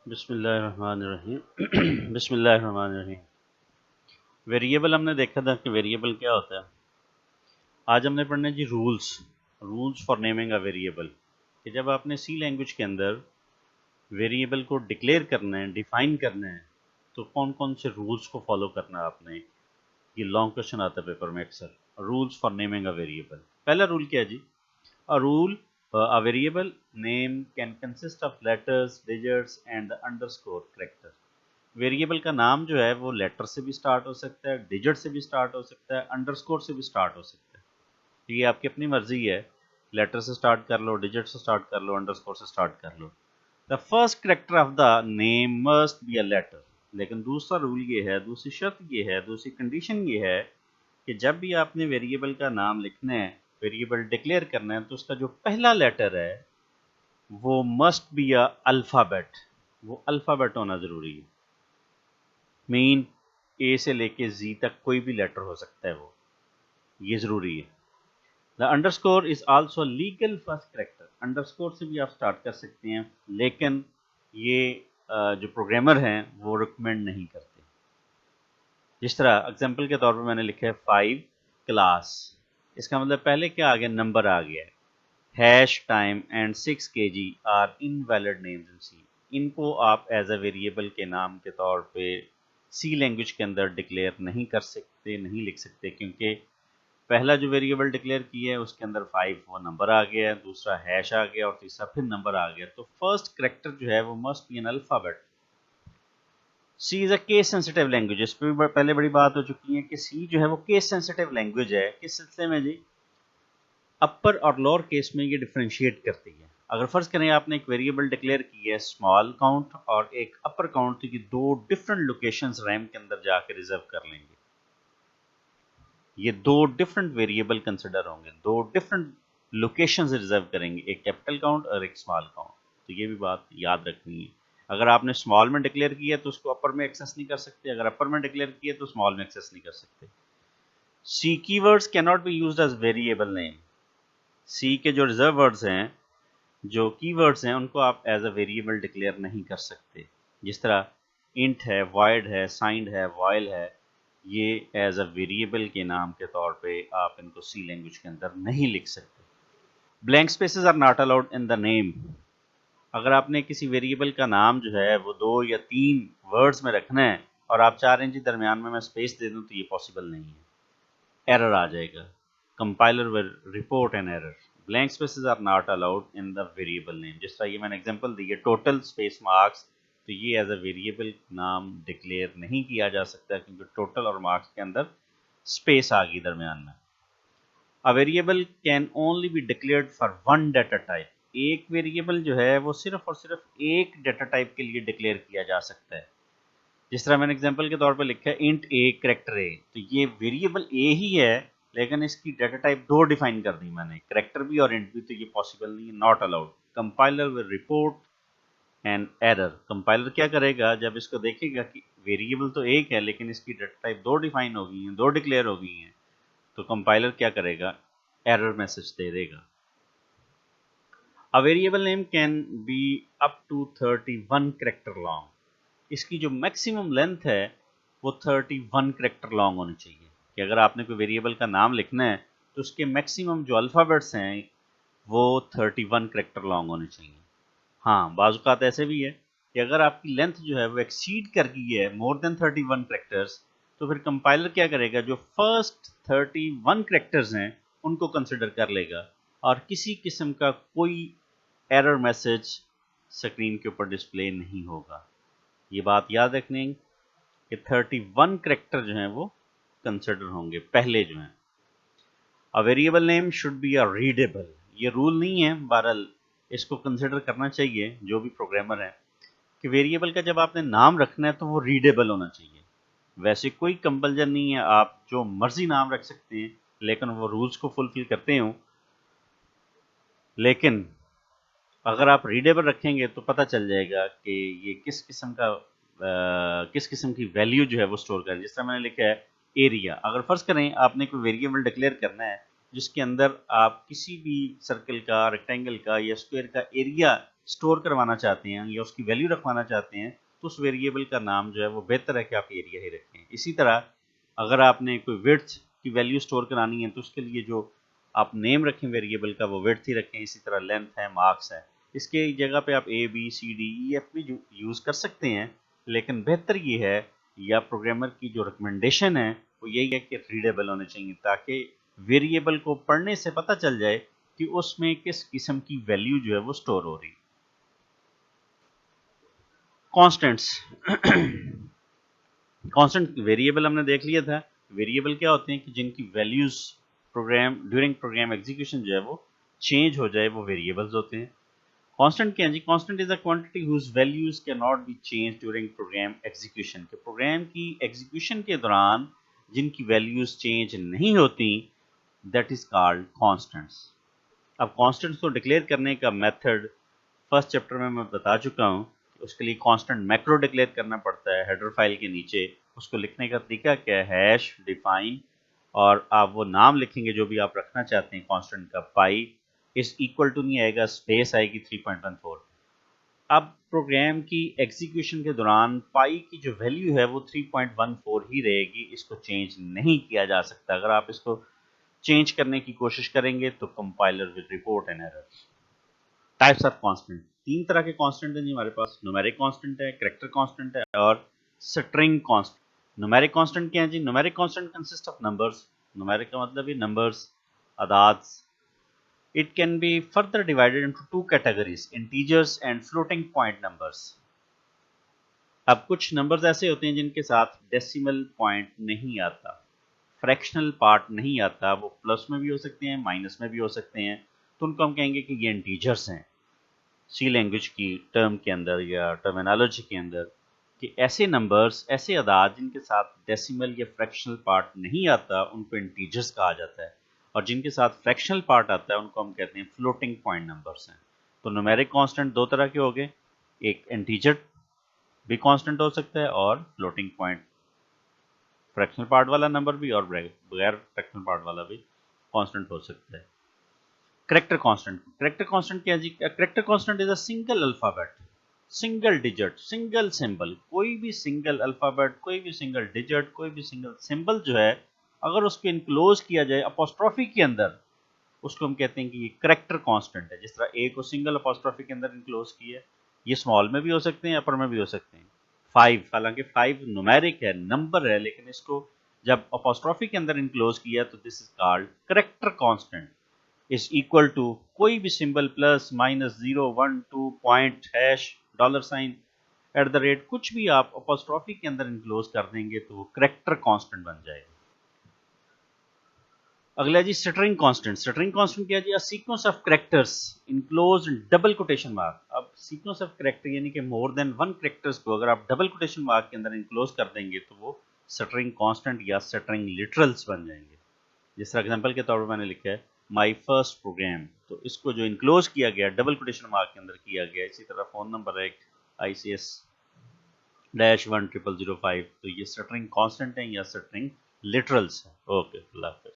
बिस्मिल्लाहिर्रहमानिर्रहीम बिस्मिल्लाहिर्रहमानिर्रहीम। वेरिएबल हमने देखा था कि वेरिएबल क्या होता है। आज हमने पढ़ना है जी rules for naming a variable. कि जब आपने सी लैंग्वेज के अंदर वेरिएबल को डिक्लेयर करना है, डिफाइन करना है, तो कौन कौन से रूल्स को फॉलो करना है आपने। ये लॉन्ग क्वेश्चन आता है पेपर में अक्सर। Rules for naming a variable, पहला रूल क्या है जी? A rule, a variable name can consist of letters, digits and the underscore character। Variable का नाम जो है वो लेटर से भी स्टार्ट हो सकता है, डिजिट से भी स्टार्ट हो सकता है, अंडरस्कोर से भी स्टार्ट हो सकता है। तो ये आपकी अपनी मर्जी है, लेटर से स्टार्ट कर लो, डिजिट से स्टार्ट कर लो, अंडरस्कोर से स्टार्ट कर लो। The first character of the name must be a letter. लेकिन दूसरा रूल ये है, दूसरी शर्त ये है, दूसरी कंडीशन ये है कि जब भी आपने वेरिएबल का नाम लिखना है, वेरिएबल डिक्लेयर करना है, तो उसका जो पहला लेटर है वो मस्ट बी अ अल्फ़ाबेट। वो अल्फ़ाबेट होना ज़रूरी है। मीन ए से लेके जी तक कोई भी लेटर हो सकता है, वो ये ज़रूरी है। The underscore is also legal first character. Underscore से भी आप स्टार्ट कर सकते हैं, लेकिन ये जो प्रोग्रामर हैं वो रिकमेंड नहीं करते। जिस तरह एग्जांपल के तौर पर मैंने लिखा है 5 क्लास, इसका मतलब पहले क्या आ गया? नंबर आ गया है। Hash time and 6 kg are invalid names in C. इनको आप एज अ वेरिएबल के नाम के तौर पे सी लैंग्वेज के अंदर डिक्लेयर नहीं कर सकते, नहीं लिख सकते, क्योंकि पहला जो वेरिएबल डिक्लेयर किया है उसके अंदर 5 वो नंबर आ गया, दूसरा हैश आ गया और तीसरा फिर नंबर आ गया। तो फर्स्ट करेक्टर जो है वो must be an alphabet. C is a case sensitive language. इस पर भी पहले बड़ी बात हो चुकी है कि सी जो है वो केस सेंसिटिव लैंग्वेज है। किस सिलसिले में जी? अपर और लोअर केस में ये डिफ्रेंशिएट करती है। अगर फर्ज करें आपने एक वेरिएबल डिक्लेयर की है स्मॉल काउंट और एक अपर काउंट, तो ये दो डिफरेंट लोकेशंस रैम के अंदर जाकर रिजर्व कर लेंगे। ये दो डिफरेंट वेरिएबल कंसिडर होंगे, दो डिफरेंट लोकेशंस रिजर्व करेंगे, एक कैपिटल काउंट और एक स्मॉल काउंट। तो ये भी बात याद रखनी है। अगर आपने स्मॉल में डिक्लेयर किया तो उसको अपर में एक्सेस नहीं कर सकते, अगर अपर में डिक्लेयर किया तो स्मॉल में एक्सेस नहीं कर सकते। C keywords can not be used as variable name. C के जो रिजर्व वर्ड्स हैं, जो कीवर्ड्स हैं, उनको आप एज अ वेरिएबल डिक्लेयर नहीं कर सकते। जिस तरह इंट है, वॉइड है, साइंड है, वॉइल है, ये एज अ वेरिएबल के नाम के तौर पे आप इनको सी लैंग्वेज के अंदर नहीं लिख सकते। Blank spaces are not allowed in the name. अगर आपने किसी वेरिएबल का नाम जो है वो 2 या 3 वर्ड्स में रखना है और आप 4 इंच दरमियान में मैं स्पेस दे दूं, तो ये पॉसिबल नहीं है, एरर आ जाएगा। Compiler will report an error. Blank spaces are not allowed in the variable name. जिस तरह ये मैंने एग्जांपल दी है टोटल स्पेस मार्क्स, तो ये एज अ वेरिएबल नाम डिक्लेयर नहीं किया जा सकता, क्योंकि टोटल और मार्क्स के अंदर स्पेस आ गई दरमियान में। A variable can only be declared for one data type. एक वेरिएबल जो है वो सिर्फ और सिर्फ एक डाटा टाइप के लिए डिक्लेयर किया जा सकता है। जिस तरह मैंने एग्जांपल के तौर पर लिखा है इंट ए करेक्टर ए, तो ये वेरिएबल ए ही है, लेकिन इसकी डाटा टाइप दो डिफाइन कर दी मैंने, करेक्टर भी और इंट भी। तो ये पॉसिबल नहीं है, not allowed. Compiler will report an error. Compiler क्या करेगा, जब इसको देखेगा कि वेरिएबल तो एक है लेकिन इसकी डाटा टाइप दो डिफाइन हो गई हैं, दो डिक्लेयर हो गई हैं, तो कंपाइलर क्या करेगा? एरर मैसेज दे देगा। A variable name can be up to 31 character long. इसकी जो मैक्सिमम लेंथ है वो 31 करेक्टर लॉन्ग होनी चाहिए। कि अगर आपने कोई वेरिएबल का नाम लिखना है तो उसके मैक्सिमम जो अल्फ़ाबेट्स हैं वो 31 करेक्टर लॉन्ग होने चाहिए। हाँ, बाज़ औक़ात ऐसे भी है कि अगर आपकी लेंथ जो है वो एक्सीड कर गई है मोर देन 31 करेक्टर्स, तो फिर कंपाइलर क्या करेगा? जो फर्स्ट 31 करेक्टर्स हैं उनको कंसिडर कर लेगा और किसी किस्म का कोई एरर मैसेज स्क्रीन के ऊपर डिस्प्ले नहीं होगा। ये बात याद रखनी कि 31 करेक्टर जो हैं वो कंसिडर होंगे पहले जो हैं। अ variable name should be a readable. ये रूल नहीं है, बहरहाल इसको कंसिडर करना चाहिए जो भी प्रोग्रामर है कि वेरिएबल का जब आपने नाम रखना है तो वो रीडेबल होना चाहिए। वैसे कोई कंपल्जन नहीं है, आप जो मर्जी नाम रख सकते हैं, लेकिन वो रूल्स को फुलफिल करते हो। लेकिन अगर आप रीडेबल रखेंगे तो पता चल जाएगा कि ये किस किस्म का किस किस्म की वैल्यू जो है वो स्टोर करें। जिस तरह मैंने लिखा है एरिया। अगर फर्ज करें आपने कोई वेरिएबल डिक्लेयर करना है जिसके अंदर आप किसी भी सर्कल का, रेक्टेंगल का या स्क्वायर का एरिया स्टोर करवाना चाहते हैं या उसकी वैल्यू रखवाना चाहते हैं तो उस वेरिएबल का नाम जो है वो बेहतर है कि आप एरिया ही रखें। इसी तरह अगर आपने कोई विड्थ की वैल्यू स्टोर करानी है तो उसके लिए जो आप नेम रखें वेरिएबल का वो विड्थ ही रखें। इसी तरह लेंथ है, मार्क्स है, इसके जगह पे आप A B C D E F भी यूज़ कर सकते हैं, लेकिन बेहतर ये है या प्रोग्रामर की जो रिकमेंडेशन है वो यही है कि रीडेबल होने चाहिए ताकि वेरिएबल को पढ़ने से पता चल जाए कि उसमें किस किस्म की वैल्यू जो है वो स्टोर हो रही। कॉन्स्टेंट्स कांस्टेंट वेरिएबल हमने देख लिया था। वेरिएबल क्या होते हैं कि जिनकी values program during program execution जो है वो चेंज हो जाए वो वेरिएबल्स होते हैं। कांस्टेंट क्या है जी? Constant is a quantity whose values can not be change during program execution, के प्रोग्राम की एग्जीक्यूशन के दौरान जिनकी वैल्यूज चेंज नहीं होती दैट इज कॉल्ड कांस्टेंट्स। अब कांस्टेंट्स को डिक्लेयर करने का मेथड फर्स्ट चैप्टर में मैं बता चुका हूँ। उसके लिए कांस्टेंट मैक्रो डिक्लेयर करना पड़ता है हेडर फाइल के नीचे। उसको लिखने का तरीका क्या है? हैश डिफाइन और आप वो नाम लिखेंगे जो भी आप रखना चाहते हैं कांस्टेंट का। पाई इस इक्वल टू नहीं आएगा, स्पेस आएगी 3.14। अब प्रोग्राम की एग्जीक्यूशन के दौरान पाई की जो वैल्यू है वो 3.14 ही रहेगी, इसको चेंज नहीं किया जा सकता। अगर आप इसको चेंज करने की कोशिश करेंगे तो compiler will report an error. Types of constant, तीन तरह के कांस्टेंट हैं जी हमारे पास। न्यूमेरिक कांस्टेंट है, कैरेक्टर कांस्टेंट है और स्ट्रिंग कांस्टेंट। न्यूमेरिक कांस्टेंट क्या है जी? Numeric constant consist of numbers. Numeric का मतलब है नंबर्स, अदाद। It can be further divided into two categories, integers and floating point numbers. अब कुछ नंबर्स ऐसे होते हैं जिनके साथ डेसिमल पॉइंट नहीं आता, फ्रैक्शनल पार्ट नहीं आता, वो प्लस में भी हो सकते हैं, माइनस में भी हो सकते हैं, तो उनको हम कहेंगे कि ये इंटीजर्स हैं। सी लैंग्वेज की टर्म के अंदर या टर्मिनोलॉजी के अंदर कि ऐसे नंबर्स, ऐसे अदाद जिनके साथ डेसिमल या फ्रैक्शनल पार्ट नहीं आता उनको इंटीजर्स कहा जाता है, और जिनके साथ फ्रैक्शनल पार्ट आता है उनको हम कहते हैं फ्लोटिंग पॉइंट नंबर्स हैं। तो न्यूमेरिक कांस्टेंट दो तरह के हो गए, एक इंटीजर भी कांस्टेंट हो सकता है और फ्लोटिंग पॉइंट फ्रैक्शनल पार्ट वाला नंबर भी और बगैर फ्रैक्शनल पार्ट वाला भी कांस्टेंट हो सकता है। करेक्टर कांस्टेंट, करेक्टर कांस्टेंट क्या है जी? Character constant is a single alphabet, single digit, single symbol. कोई भी सिंगल अल्फाबेट, कोई भी सिंगल डिजिट, कोई भी सिंगल सिंबल जो है अगर उसको इनक्लोज किया जाए अपोस्ट्रोफी के अंदर, उसको हम कहते हैं कि ये करेक्टर कांस्टेंट है। जिस तरह ए को सिंगल अपोस्ट्रोफी के अंदर इनक्लोज किया है, ये स्मॉल में भी हो सकते हैं, अपर में भी हो सकते हैं। 5, हालांकि 5 न्यूमेरिक है, नंबर है, लेकिन इसको जब अपोस्ट्रोफी के अंदर इनक्लोज किया तो this is called character constant. Is equal to कोई भी symbol plus minus 0 1 2 point hash dollar sign at the rate, कुछ भी आप अपोस्ट्रोफी के अंदर इनक्लोज कर देंगे तो वो करेक्टर कांस्टेंट बन जाएगा। अगला जी स्ट्रिंग कांस्टेंट। स्ट्रिंग कांस्टेंट क्या है जी? A sequence of characters enclose double quotation mark. अब सीक्वेंस ऑफ कैरेक्टर यानी कि मोर देन वन कैरेक्टर्स को अगर आप डबल कोटेशन मार्क के अंदर इनक्लोज कर देंगे तो वो स्ट्रिंग कांस्टेंट या स्ट्रिंग लिटरल्स बन जाएंगे। जिस तरह एग्जांपल के तौर पर मैंने लिखा है माय फर्स्ट प्रोग्राम, तो इसको जो इनक्लोज किया गया डबल कोटेशन मार्क के अंदर किया गया। इसी तरह फोन नंबर है ICS -10005, तो ये स्ट्रिंग कांस्टेंट है या स्ट्रिंग लिटरल्स है। ओके, अल्लाह हाफिज़।